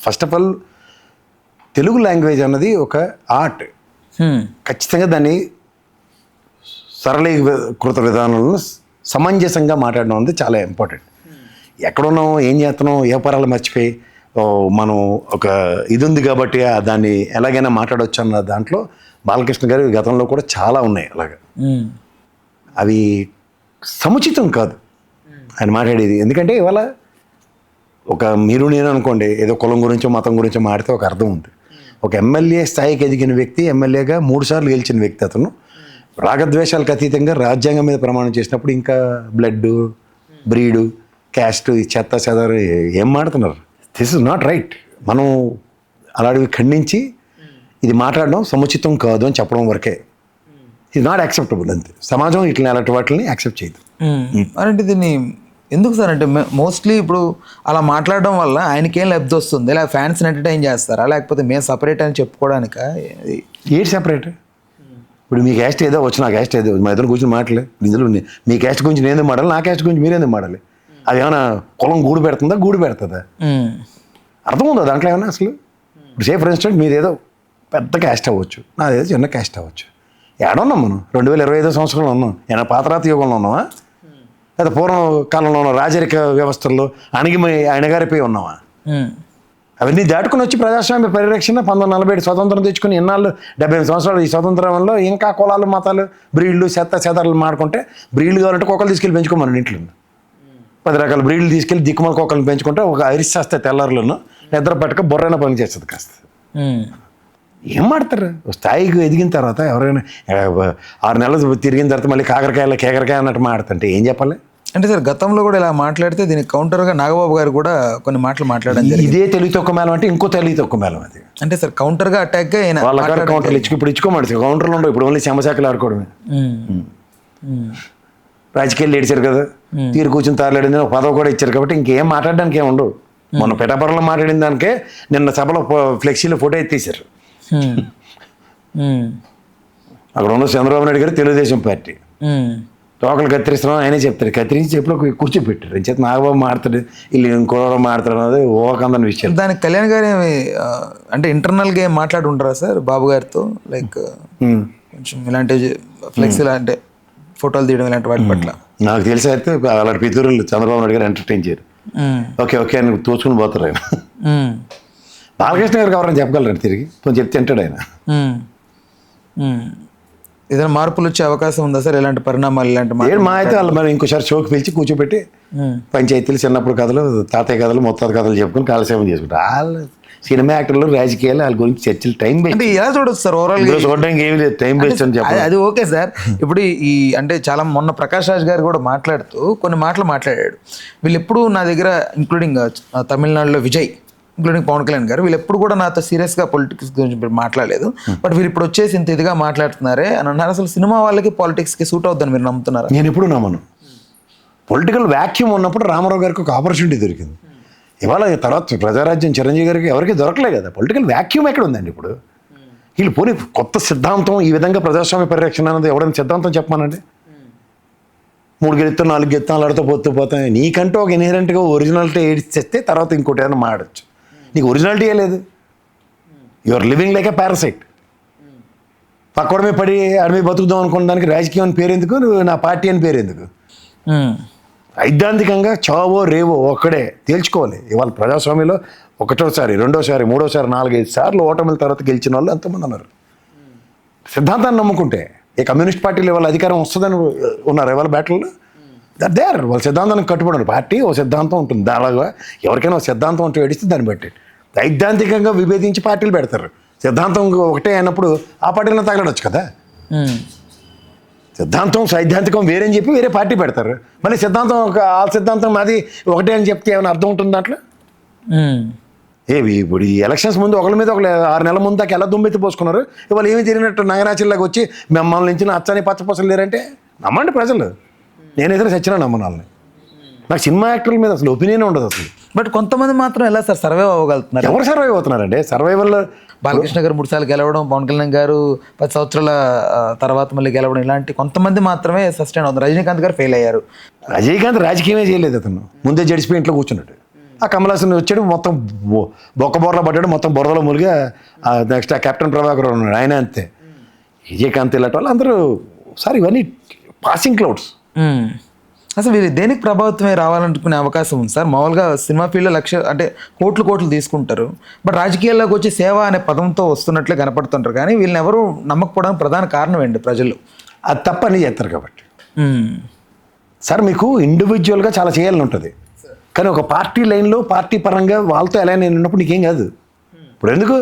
First of all Telugu language అన్నది ఒక art. ఖచ్చితంగా దాన్ని సరళీకృత విధానంలో సమంజసంగా మాట్లాడడం అనేది చాలా ఇంపార్టెంట్. ఎక్కడున్నాం, ఏం చేస్తున్నాం, ఏ పరాలు మర్చిపోయి మనం ఒక ఇది ఉంది కాబట్టి దాన్ని ఎలాగైనా మాట్లాడవచ్చు అన్న దాంట్లో బాలకృష్ణ గారి గతంలో కూడా చాలా ఉన్నాయి అలాగా. అవి సముచితం కాదు ఆయన మాట్లాడేది. ఎందుకంటే ఇవాళ ఒక మీరు నేను అనుకోండి, ఏదో కులం గురించో మతం గురించో మాడితే ఒక అర్థం ఉంది. ఒక ఎమ్మెల్యే స్థాయికి ఎదిగిన వ్యక్తి, ఎమ్మెల్యేగా 3 సార్లు గెలిచిన వ్యక్తి, అతను రాగద్వేషాలకు అతీతంగా రాజ్యాంగం మీద ప్రమాణం చేసినప్పుడు ఇంకా బ్లడ్, బ్రీడు, క్యాస్ట్, చెత్త చెదారు ఏం మాడుతున్నారు? This is not right. మనం అలాంటివి ఖండించి ఇది మాట్లాడడం సముచితం కాదు అని చెప్పడం వరకే. ఇది నాట్ యాక్సెప్టబుల్. అంతే. సమాజం ఇట్లా అలాంటి వాటిని యాక్సెప్ట్ చేయదు. అంటే దీన్ని ఎందుకు సార్ అంటే మోస్ట్లీ ఇప్పుడు అలా మాట్లాడడం వల్ల ఆయనకేం లబ్ధి వస్తుంది, లేదా ఫ్యాన్స్ని ఎంటర్టైన్ చేస్తారా, లేకపోతే మేము సపరేట్ అని చెప్పుకోవడానికా? ఏది సపరేట్? ఇప్పుడు మీ క్యాస్ట్ ఏదో వచ్చి నా క్యాస్ట్ ఏదో మా ఇద్దరు కూర్చొని మాటలే. ఇందులో మీ క్యాస్ట్ గురించి నేనే మాడాలి, నా క్యాస్ట్ గురించి మీరేందుకు మాడాలి? అది ఏమైనా కులం గూడు పెడుతుందా, గూడు పెడుతుందా? అర్థం ఉందా దాంట్లో ఏమైనా అసలు? ఇప్పుడు సే ఫర్ ఇన్స్టెంట్ మీదేదో పెద్ద క్యాస్ట్ అవ్వచ్చు, నాదేదో చిన్న క్యాస్ట్ అవ్వచ్చు. ఏడున్నాం మనం? 2025 సంవత్సరంలో ఉన్నాం. ఏమైనా పాతరాత యుగంలో ఉన్నామా? లేదా పూర్వం కాలంలో ఉన్న రాజరిక వ్యవస్థల్లో అణగారిపోయి ఉన్నామా? అవన్నీ దాటుకుని వచ్చి ప్రజాస్వామ్య పరిరక్షణ 1947 స్వతంత్రం తెచ్చుకుని ఇన్నాళ్ళు 75 సంవత్సరాలు ఈ స్వతంత్రంలో ఇంకా కులాలు, మతాలు, బ్రీడ్లు, చెదారాలు మాడుకుంటే, బ్రీడ్లు కావాలంటే కుక్కలు తీసుకెళ్ళి పెంచుకోమని ఇంట్లో 10 రకాల బ్రీడ్లు తీసుకెళ్ళి దిక్కుమల కుక్కలను పెంచుకుంటే ఒక అరిసేస్తే తెల్లారులను నిద్ర పట్టుక బొర్రైన పని చేస్తుంది కాస్త. ఏం మాడతారు? స్థాయికి ఎదిగిన తర్వాత ఎవరైనా 6 నెలలు తిరిగిన తర్వాత మళ్ళీ కేకరకాయ అన్నట్టు మాడుతుంటే ఏం చెప్పాలి? అంటే సార్ గతంలో కూడా ఇలా మాట్లాడితే దీనికి కౌంటర్గా నాగబాబు గారు కూడా కొన్ని మాటలు మాట్లాడడం జరిగింది. ఇదే తెలివి తక్కువ మేళం అంటే ఇంకో తెలివి తక్కువ మేళం అది. అంటే సార్ కౌంటర్గా అటాక్గా వాళ్ళ కౌంటర్లు ఇప్పుడు ఇచ్చుకోమండి. కౌంటర్లు ఉండవు ఇప్పుడు, ఓన్లీ చెమచాకలు ఆడుకోవడమే. రాజకీయాలు ఏడిచారు కదా, తీరు కూర్చొని తారలేడింది, ఒక పదవి కూడా ఇచ్చారు కాబట్టి ఇంకేం మాట్లాడడానికి ఏమి ఉండవు. మొన్న పిఠాపురంలో మాట్లాడిన దానికే నిన్న సభలో ఫ్లెక్సీలో ఫోటో ఎత్తేసారు. అక్కడ ఉన్న చంద్రబాబు నాయుడు గారు తెలుగుదేశం పార్టీ తోకలు కత్తిరిస్తున్నాం ఆయనే చెప్తారు. కత్తిరించి చెప్పులో కూర్చోబెట్టారు. చేత నాగబాబు మాడతాడు, వీళ్ళు ఇంకోవడం మాడతారు అన్నది ఓకందని విషయం. దానికి కళ్యాణ్ గారు అంటే ఇంటర్నల్గా ఏం మాట్లాడి ఉంటారా సార్ బాబు గారితో? లైక్ కొంచెం ఇలాంటి ఫ్లెక్స్ అంటే ఫోటోలు తీయడం ఇలాంటి వాటి పట్ల నాకు తెలిసి అయితే అలాంటి పితూరులు చంద్రబాబు నాయుడు గారు ఎంటర్టైన్ చేయరు. ఓకే అని తోచుకుని పోతారు ఆయన. బాలకృష్ణ గారికి ఎవరైనా చెప్పగలరు తిరిగి? కొంచెం చెప్తే అంటాడు ఆయన. ఏదైనా మార్పులు వచ్చే అవకాశం ఉందా సార్ ఇలాంటి పరిణామాలు? ఇలాంటి మా అయితే వాళ్ళు మరి ఇంకోసారి షోకి పిలిచి కూర్చోబెట్టి పంచాయతీలు, చిన్నప్పుడు కథలు, తాతయ్య కథలు, ముత్తాత కథలు చెప్పుకుని కాలసేవం చేసుకుంటారు. వాళ్ళు సినిమా యాక్టర్లు, రాజకీయాలు వాళ్ళ గురించి చర్చలు టైం వేస్ట్. ఎలా చూడొచ్చు సార్ ఓవరాల్ చూడడానికి ఏమి లేదు, టైం వేస్ట్ అని చెప్పాలి. అది ఓకే సార్. ఇప్పుడు ఈ అంటే చాలా మొన్న ప్రకాష్ రాజ్ గారు కూడా మాట్లాడుతూ కొన్ని మాటలు మాట్లాడాడు. వీళ్ళు ఎప్పుడు నా దగ్గర ఇంక్లూడింగ్ తమిళనాడులో విజయ్, ఇంక్లూడింగ్ పవన్ కళ్యాణ్ గారు, వీళ్ళు ఎప్పుడు కూడా నాతో సీరియస్గా పొలిటిక్స్ గురించి మాట్లాడలేదు. బట్ వీళ్ళు ఇప్పుడు వచ్చేసి ఇంత ఇదిగా మాట్లాడుతున్నారే అని అన్నారు. అసలు సినిమా వాళ్ళకి పాలిటిక్స్కి సూట్ అవుతుందని మీరు నమ్ముతున్నారా? నేను ఎప్పుడు నమ్మను. పొలిటికల్ వ్యాక్యూమ్ ఉన్నప్పుడు రామారావు గారికి ఒక ఆపర్చునిటీ దొరికింది. ఇవాళ తర్వాత ప్రజారాజ్యం చిరంజీవి గారికి ఎవరికి దొరకలే కదా. పొలిటికల్ వ్యాక్యూమ్ ఎక్కడ ఉందండి ఇప్పుడు? వీళ్ళు పోనీ కొత్త సిద్ధాంతం ఈ విధంగా ప్రజాస్వామ్య పరిరక్షణ అనేది ఎవరైనా సిద్ధాంతం చెప్పమానండి. 3 గెలుస్తాం 4 గెలుస్తాం ఆడుతూ పోతాయి. నీకంటూ ఒక ఇన్హెరెంట్గా ఒరిజినాలిటీ ఏడిస్తే తర్వాత ఇంకోటి ఏదైనా మాడచ్చు. నీకు ఒరిజినాలిటీయే లేదు. You are living like a parasite. పక్కడమే పడి అడమి బతుకుదాం అనుకున్న దానికి రాజకీయం అని పేరు ఎందుకు, నా పార్టీ అని పేరు ఎందుకు? సైద్ధాంతికంగా చావో రేవో ఒక్కడే తేల్చుకోవాలి. ఇవాళ ప్రజాస్వామ్యంలో 1వ సారి 2వ సారి 3వ సారి 4-5 సార్లు ఓటమిల తర్వాత గెలిచిన వాళ్ళు ఎంతమంది ఉన్నారు? సిద్ధాంతాన్ని నమ్ముకుంటే. ఈ కమ్యూనిస్ట్ పార్టీలు ఇవాళ అధికారం వస్తుందని ఉన్నారు ఇవాళ బ్యాటిల్లో. దేర్ వాళ్ళ సిద్ధాంతానికి కట్టుబడి పార్టీ ఓ సిద్ధాంతం ఉంటుంది. అలాగా ఎవరికైనా ఒక సిద్ధాంతం ఉంటే ఏడిస్తే దాన్ని బట్టి సైద్ధాంతికంగా విభేదించి పార్టీలు పెడతారు. సిద్ధాంతం ఒకటే అయినప్పుడు ఆ పార్టీలో తగలడొచ్చు కదా. సిద్ధాంతం సైద్ధాంతికం వేరేని చెప్పి వేరే పార్టీ పెడతారు. మళ్ళీ సిద్ధాంతం ఆ సిద్ధాంతం అది ఒకటే అని చెప్తే ఏమైనా అర్థం ఉంటుంది దాంట్లో? ఇప్పుడు ఈ ఎలక్షన్స్ ముందు ఒకరి మీద 6 నెలల ముందు దాకా ఎలా దుమ్మెత్తి పోసుకున్నారు. ఇవాళ ఏమి తిరిగినట్టు నగరాచిల్లాగా వచ్చి మమ్మల్ని నుంచి అచ్చని పచ్చపొసలు లేరంటే నమ్మండి ప్రజలు. నేనైతే చచ్చినా నమ్మనాలని. నాకు సినిమా యాక్టర్ల మీద అసలు ఒపీనియన్ ఉండదు అసలు. బట్ కొంతమంది మాత్రం ఎలా సార్ సర్వైవ్ అవ్వగలుగుతున్నారు? ఎవరు సర్వైవ్ అవుతున్నారండి? సర్వైవల్లో బాలకృష్ణ గారు 3 సార్లు గెలవడం, పవన్ కళ్యాణ్ గారు 10 సంవత్సరాల తర్వాత మళ్ళీ గెలవడం, ఇలాంటి కొంతమంది మాత్రమే సస్టైన్ అవుతుంది. రజనీకాంత్ గారు ఫెయిల్ అయ్యారు. రజనీకాంత్ రాజకీయమే చేయలేదు. అతను ముందే జడిసిపోయి ఇంట్లో కూర్చున్నాడు. ఆ కమల్ హాసన్ వచ్చాడు, మొత్తం బొక్క బొర్రలో పడ్డాడు, మొత్తం బురదలో ములిగా. నెక్స్ట్ ఆ కెప్టెన్ ప్రభాకర్ ఉన్నాడు, ఆయన అంతే. విజయకాంత్ ఇలాంటి వాళ్ళు అందరూ సార్ ఇవన్నీ పాసింగ్ క్లౌడ్స్. అసలు వీళ్ళు దేనికి ప్రభావితమై రావాలనుకునే అవకాశం ఉంది సార్? మామూలుగా సినిమా ఫీల్డ్లో అంటే కోట్లు తీసుకుంటారు, బట్ రాజకీయాల్లోకి వచ్చి సేవ అనే పదంతో వస్తున్నట్లే కనపడుతుంటారు. కానీ వీళ్ళని ఎవరు నమ్మకపోవడానికి ప్రధాన కారణం ఏంటి? ప్రజలు అది తప్పని చేస్తారు కాబట్టి. సార్ మీకు ఇండివిజువల్గా చాలా చేయాలని ఉంటుంది, కానీ ఒక పార్టీ లైన్లో పార్టీ పరంగా వాళ్ళతో ఎలా నేను ఉన్నప్పుడు నీకేం కాదు. ఇప్పుడు ఎందుకు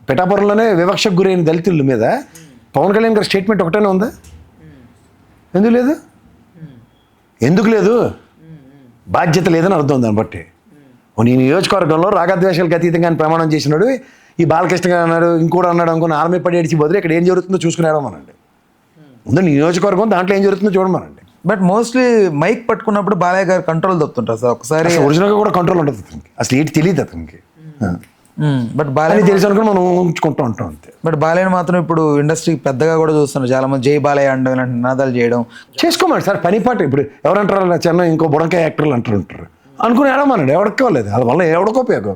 పిఠాపురంలోనే వివక్షకు గురైన దళితుల మీద పవన్ కళ్యాణ్ గారి స్టేట్మెంట్ ఒకటేనే ఉందా? ఎందుకు లేదు? బాధ్యత లేదని అర్థం దాన్ని బట్టి. నీ నియోజకవర్గంలో రాగద్వేషాలకు అతీతంగా ఆయన ప్రమాణం చేసినాడు, ఈ బాలకృష్ణ గారు అన్నాడు, ఇంకోటి అన్నాడు అనుకుని ఆర్మీ పడి ఏడిచి బదులు ఇక్కడ ఏం జరుగుతుందో చూసుకునేడమనండి. ముందు నియోజకవర్గం దాంట్లో ఏం జరుగుతుందో చూడమనండి. బట్ మోస్ట్లీ మైక్ పట్టుకున్నప్పుడు బాలయ్య గారు కంట్రోల్ తప్పుతుంటారు సార్. ఒకసారి ఒరిజినల్గా కూడా కంట్రోల్ ఉంటుంది అతనికి, అసలు ఏంటి తెలియదు అతనికి. బట్ బాలయ్య తెలుసు అనుకుని మనం ఉంచుకుంటూ ఉంటాం అంతే. బట్ బాలయ్య మాత్రం ఇప్పుడు ఇండస్ట్రీకి పెద్దగా కూడా చూస్తున్నారు చాలా మంది, జై బాలయ్య అండం ఇలాంటి నినాదాలు చేయడం. చేసుకోమండి సార్, పని పాట. ఇప్పుడు ఎవరంటారు చిన్న ఇంకో బుడంకాయ యాక్టర్లు అంటారు అనుకుని ఏడమనండి, ఎవడికోలేదు, అది వల్ల ఎవడికో ఉపయోగం.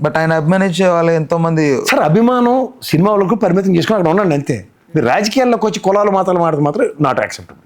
బట్ ఆయన అభిమానించే వాళ్ళు ఎంతో మంది. సార్ అభిమానం సినిమా వాళ్ళకు పరిమితం చేసుకుని అక్కడ ఉండండి అంతే. మీరు రాజకీయాల్లోకి వచ్చి కులాలు మాత్రం నాట్ యాక్సెప్టబుల్.